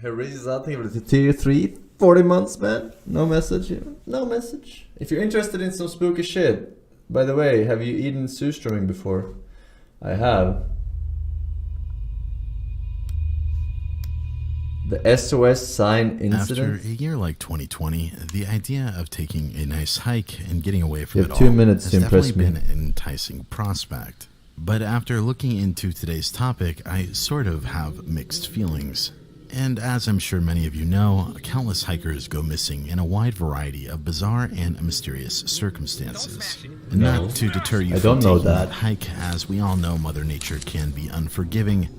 He reaches out to him to tier 3, 40 months, man. No message. No message. If you're interested in some spooky shit, by the way, have you eaten surströmming before? I have. The SOS sign incident. After a year like 2020, the idea of taking a nice hike and getting away from it all 2 minutes has to impress definitely me. been an enticing prospect. But after looking into today's topic, I sort of have mixed feelings. And as I'm sure many of you know, countless hikers go missing in a wide variety of bizarre and mysterious circumstances. No. Not to deter you I from don't know taking that. hike, as we all know Mother Nature can be unforgiving.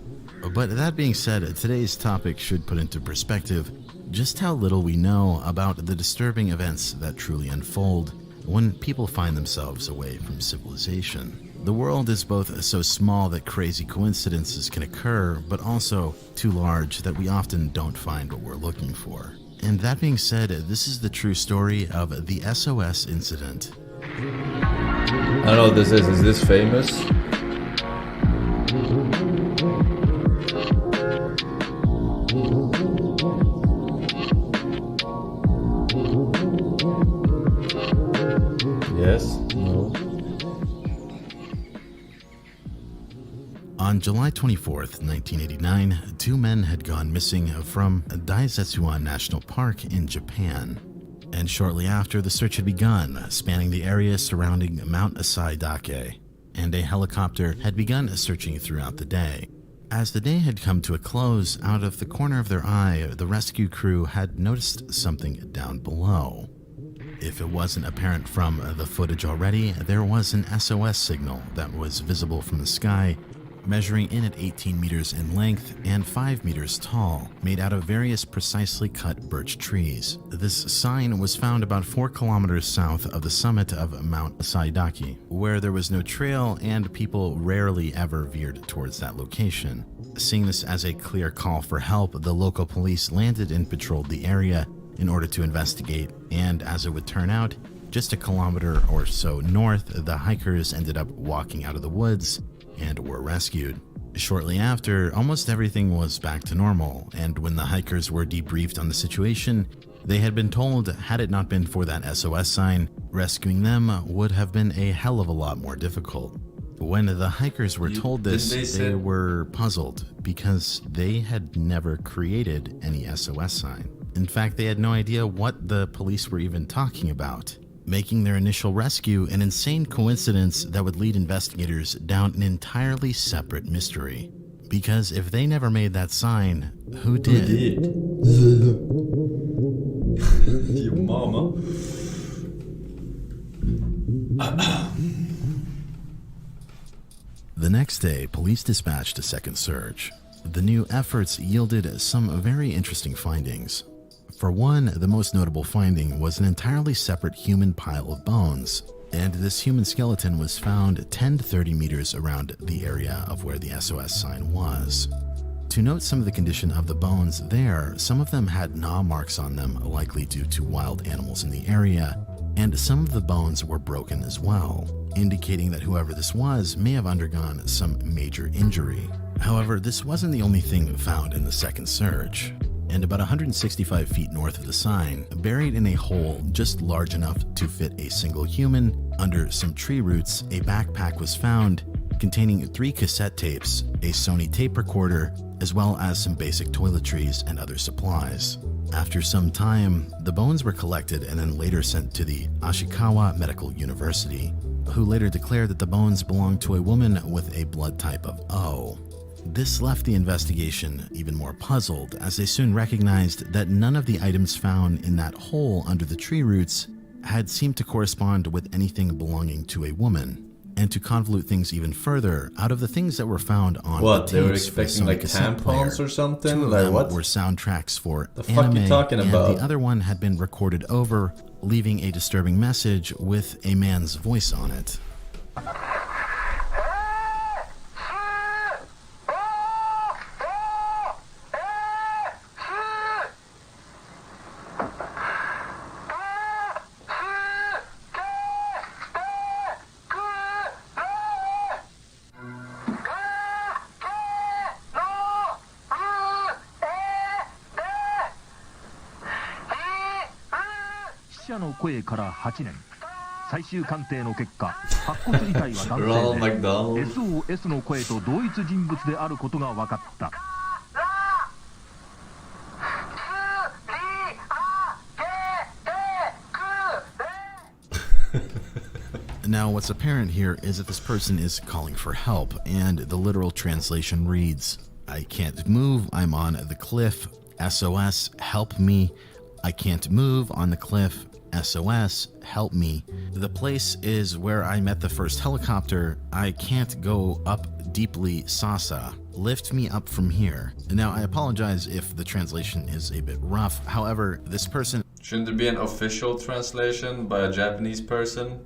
But that being said, today's topic should put into perspective just how little we know about the disturbing events that truly unfold when people find themselves away from civilization. The world is both so small that crazy coincidences can occur, but also too large that we often don't find what we're looking for. And that being said, this is the true story of the SOS incident. I don't know what this is. Is this famous? Yes? No? On July 24th, 1989, two men had gone missing from Daisetsuan National Park in Japan. And shortly after, the search had begun, spanning the area surrounding Mount Asaidake, and a helicopter had begun searching throughout the day. As the day had come to a close, out of the corner of their eye, the rescue crew had noticed something down below. If it wasn't apparent from the footage already, there was an SOS signal that was visible from the sky, measuring in at 18 meters in length and 5 meters tall, made out of various precisely cut birch trees. This sign was found about 4 kilometers south of the summit of Mount Asaidake, where there was no trail and people rarely ever veered towards that location. Seeing this as a clear call for help, the local police landed and patrolled the area in order to investigate, and as it would turn out, just a kilometer or so north, the hikers ended up walking out of the woods and were rescued. Shortly after, almost everything was back to normal, and when the hikers were debriefed on the situation, they had been told had it not been for that SOS sign, rescuing them would have been a hell of a lot more difficult. When the hikers were told this, they were puzzled because they had never created any SOS sign. In fact, they had no idea what the police were even talking about, making their initial rescue an insane coincidence that would lead investigators down an entirely separate mystery. Because if they never made that sign, who did? Your mama. The next day, police dispatched a second search. The new efforts yielded some very interesting findings. For one, the most notable finding was an entirely separate human pile of bones, and this human skeleton was found 10 to 30 meters around the area of where the SOS sign was. To note some of the condition of the bones there, some of them had gnaw marks on them, likely due to wild animals in the area, and some of the bones were broken as well, indicating that whoever this was may have undergone some major injury. However, this wasn't the only thing found in the second search. And about 165 feet north of the sign, buried in a hole just large enough to fit a single human, under some tree roots, a backpack was found containing 3 cassette tapes, a Sony tape recorder, as well as some basic toiletries and other supplies. After some time, the bones were collected and then later sent to the Ashikawa Medical University, who later declared that the bones belonged to a woman with a blood type of O. This left the investigation even more puzzled, as they soon recognized that none of the items found in that hole under the tree roots had seemed to correspond with anything belonging to a woman. And to convolute things even further, out of the things that were found on What, the they were tapes for the expecting Sony like cassette tampons player, or something? 2 of Like them what? were soundtracks for The fuck anime, you talking and about? the other one had been recorded over, leaving a disturbing message with a man's voice on it. 者の声から8年。最終鑑定の結果、白骨遺体は男性で SOS の声と同一人物であることが分かった。Now, what's apparent here is that this person is calling for help, and the literal translation reads, I can't move, I'm on the cliff, SOS, help me, I can't move on the cliff, SOS, help me. The place is where I met the first helicopter, I can't go up deeply, Sasa, lift me up from here. Now, I apologize if the translation is a bit rough, however, this person... Shouldn't there be an official translation by a Japanese person?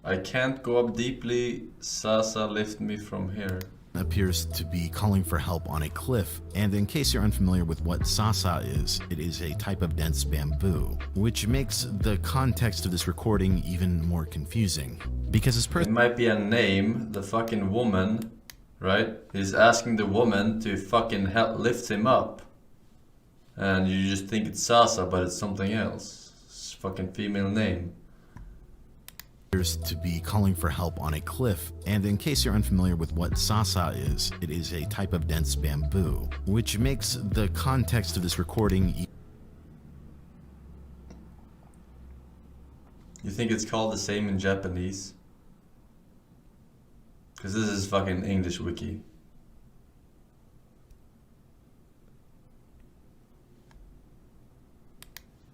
I can't go up deeply, Sasa lift me from here. Appears to be calling for help on a cliff, and in case you're unfamiliar with what Sasa is, it is a type of dense bamboo, which makes the context of this recording even more confusing. Because this person... It might be a name, the fucking woman, right? He's asking the woman to fucking help lift him up. And you just think it's Sasa, but it's something else. It's a fucking female name. Appears to be calling for help on a cliff, and in case you're unfamiliar with what Sasa is, it is a type of dense bamboo, which makes the context of this recording... You think it's called the same in Japanese? Because this is fucking English wiki.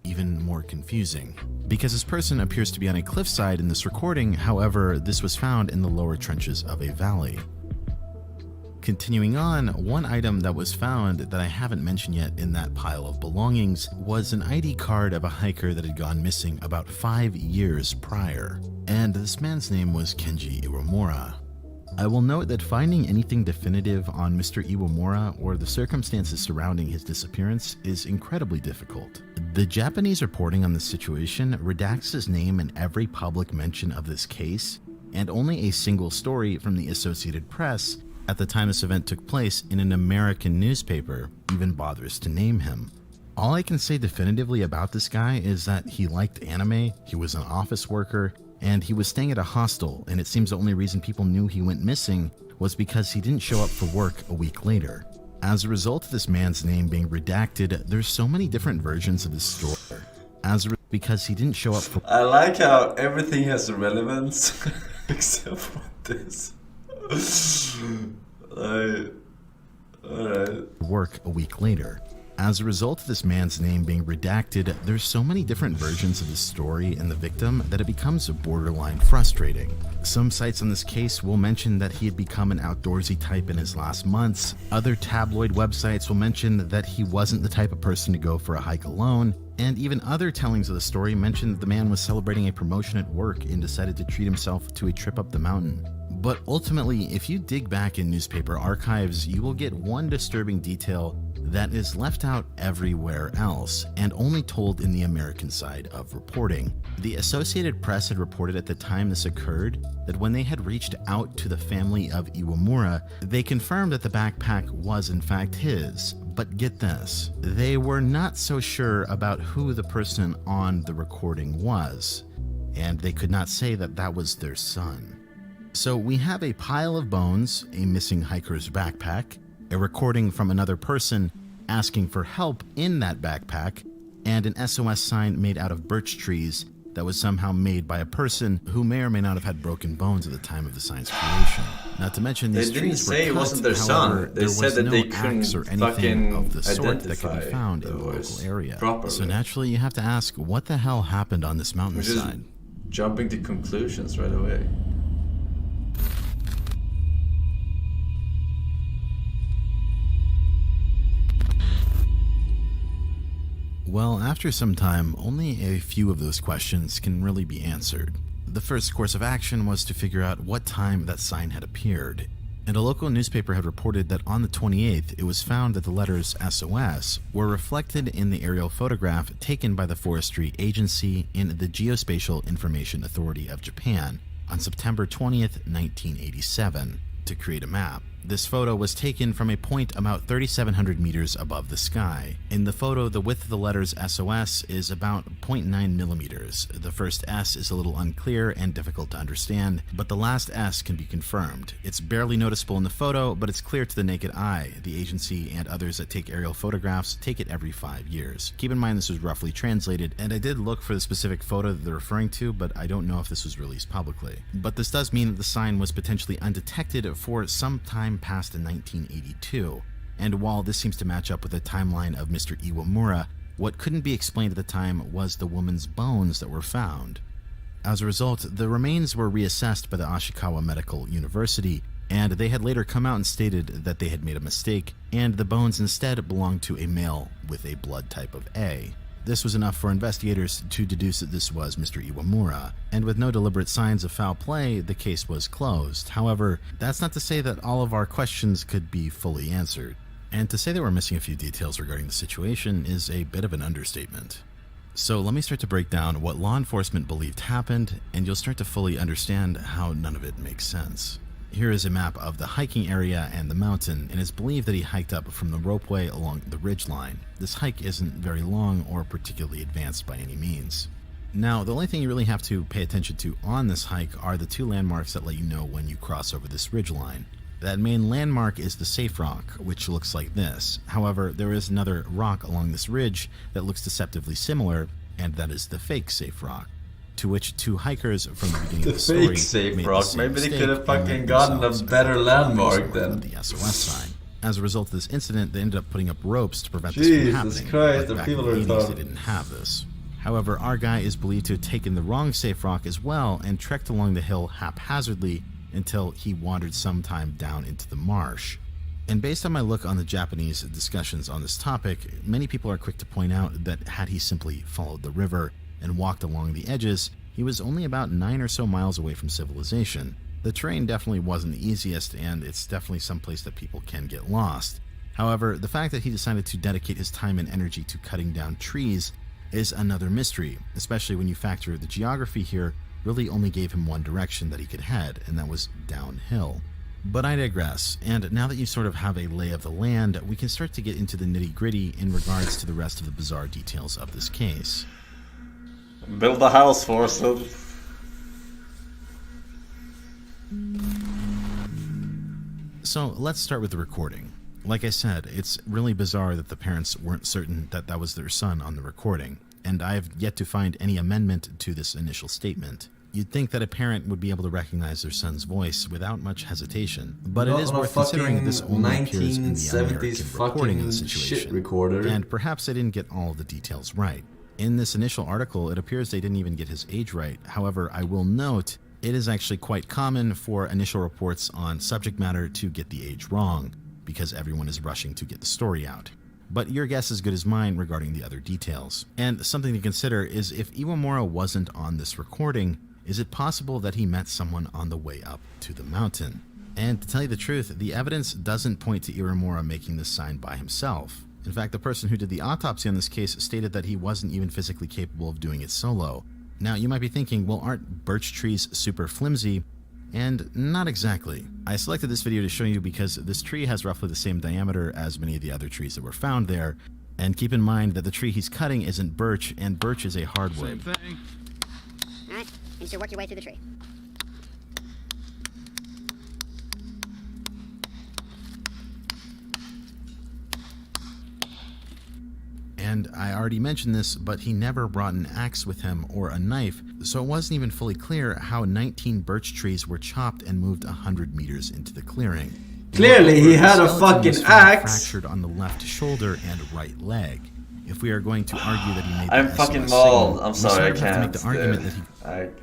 Even more confusing. Because this person appears to be on a cliffside in this recording, however, this was found in the lower trenches of a valley. Continuing on, one item that was found that I haven't mentioned yet in that pile of belongings was an ID card of a hiker that had gone missing about 5 years prior, and this man's name was Kenji Iwamura. I will note that finding anything definitive on Mr. Iwamura or the circumstances surrounding his disappearance is incredibly difficult. The Japanese reporting on the situation redacts his name in every public mention of this case, and only a single story from the Associated Press at the time this event took place in an American newspaper even bothers to name him. All I can say definitively about this guy is that he liked anime, he was an office worker, and he was staying at a hostel, and it seems the only reason people knew he went missing was because he didn't show up for work a week later. As a result of this man's name being redacted, there's so many different versions of this story. Because he didn't show up for... I like how everything has relevance except for this. Alright. Work a week later. As a result of this man's name being redacted, there's so many different versions of the story and the victim that it becomes borderline frustrating. Some sites on this case will mention that he had become an outdoorsy type in his last months. Other tabloid websites will mention that he wasn't the type of person to go for a hike alone. And even other tellings of the story mention that the man was celebrating a promotion at work and decided to treat himself to a trip up the mountain. But ultimately, if you dig back in newspaper archives, you will get one disturbing detail that is left out everywhere else and only told in the American side of reporting. The Associated Press had reported at the time this occurred that when they had reached out to the family of Iwamura, they confirmed that the backpack was in fact his. But get this, they were not so sure about who the person on the recording was, and they could not say that that was their son. So we have a pile of bones, a missing hiker's backpack, a recording from another person asking for help in that backpack, and an SOS sign made out of birch trees that was somehow made by a person who may or may not have had broken bones at the time of the sign's creation. Not to mention these trees were cut, it wasn't their however, son. They said that they couldn't or anything of the sort that could identify be found the in the voice local area. properly. So naturally you have to ask, what the hell happened on this mountainside? Jumping to conclusions right away. Well, after some time, only a few of those questions can really be answered. The first course of action was to figure out what time that sign had appeared, and a local newspaper had reported that on the 28th it was found that the letters SOS were reflected in the aerial photograph taken by the Forestry Agency in the Geospatial Information Authority of Japan on September 20th, 1987, to create a map. This photo was taken from a point about 3,700 meters above the sky. In the photo, the width of the letters SOS is about 0.9 millimeters. The first S is a little unclear and difficult to understand, but the last S can be confirmed. It's barely noticeable in the photo, but it's clear to the naked eye. The agency and others that take aerial photographs take it every 5 years. Keep in mind this was roughly translated, and I did look for the specific photo that they're referring to, but I don't know if this was released publicly. But this does mean that the sign was potentially undetected for some time past in 1982, and while this seems to match up with the timeline of Mr. Iwamura, what couldn't be explained at the time was the woman's bones that were found. As a result, the remains were reassessed by the Ashikawa Medical University, and they had later come out and stated that they had made a mistake, and the bones instead belonged to a male with a blood type of A. This was enough for investigators to deduce that this was Mr. Iwamura, and with no deliberate signs of foul play, the case was closed. However, that's not to say that all of our questions could be fully answered. And to say that we're missing a few details regarding the situation is a bit of an understatement. So let me start to break down what law enforcement believed happened, and you'll start to fully understand how none of it makes sense. Here is a map of the hiking area and the mountain, and it's believed that he hiked up from the ropeway along the ridgeline. This hike isn't very long or particularly advanced by any means. Now, the only thing you really have to pay attention to on this hike are the two landmarks that let you know when you cross over this ridgeline. That main landmark is the safe rock, which looks like this. However, there is another rock along this ridge that looks deceptively similar, and that is the fake safe rock. To which two hikers from the beginning of the story fake safe made rock. the Maybe they mistake could have and fucking made gotten a themselves better landmark than then. The SOS sign. As a result of this incident, they ended up putting up ropes to prevent this Jesus from happening. Christ, But the back people in are the 80s, tough. they didn't have this. However, our guy is believed to have taken the wrong safe rock as well and trekked along the hill haphazardly until he wandered sometime down into the marsh. And based on my look on the Japanese discussions on this topic, many people are quick to point out that had he simply followed the river and walked along the edges, he was only about 9 or so miles away from civilization. The terrain definitely wasn't the easiest, and it's definitely someplace that people can get lost. However, the fact that he decided to dedicate his time and energy to cutting down trees is another mystery, especially when you factor the geography here really only gave him one direction that he could head, and that was downhill. But I digress, and now that you sort of have a lay of the land, we can start to get into the nitty-gritty in regards to the rest of the bizarre details of this case. Build a house, Forsen. So let's start with the recording. Like I said, it's really bizarre that the parents weren't certain that that was their son on the recording, and I have yet to find any amendment to this initial statement. You'd think that a parent would be able to recognize their son's voice without much hesitation, but it is worth considering that this only appears in the American recording of the situation, recorder. and perhaps they didn't get all of the details right. In this initial article, it appears they didn't even get his age right. However, I will note, it is actually quite common for initial reports on subject matter to get the age wrong, because everyone is rushing to get the story out. But your guess is as good as mine regarding the other details. And something to consider is if Iwamura wasn't on this recording, is it possible that he met someone on the way up to the mountain? And to tell you the truth, the evidence doesn't point to Iwamura making this sign by himself. In fact, the person who did the autopsy on this case stated that he wasn't even physically capable of doing it solo. Now, you might be thinking, well, aren't birch trees super flimsy? And not exactly. I selected this video to show you because this tree has roughly the same diameter as many of the other trees that were found there. And keep in mind that the tree he's cutting isn't birch, and birch is a hardwood. Same thing. Alright, you should work your way through the tree. And I already mentioned this, but he never brought an axe with him or a knife, so it wasn't even fully clear how 19 birch trees were chopped and moved 100 meters into the clearing. Clearly, he had a fucking axe. Fractured on the left shoulder and right leg. If we are going to argue that he made I'm the fucking SOS mauled. signal, I'm we sorry, sort I of have to can't. make the argument that he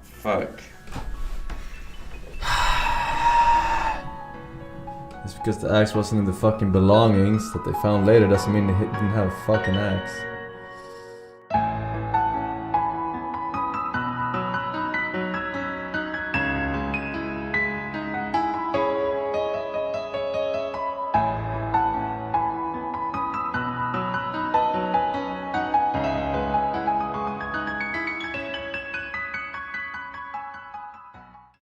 Fuck. Just because the axe wasn't in the fucking belongings that they found later doesn't mean they didn't have a fucking axe.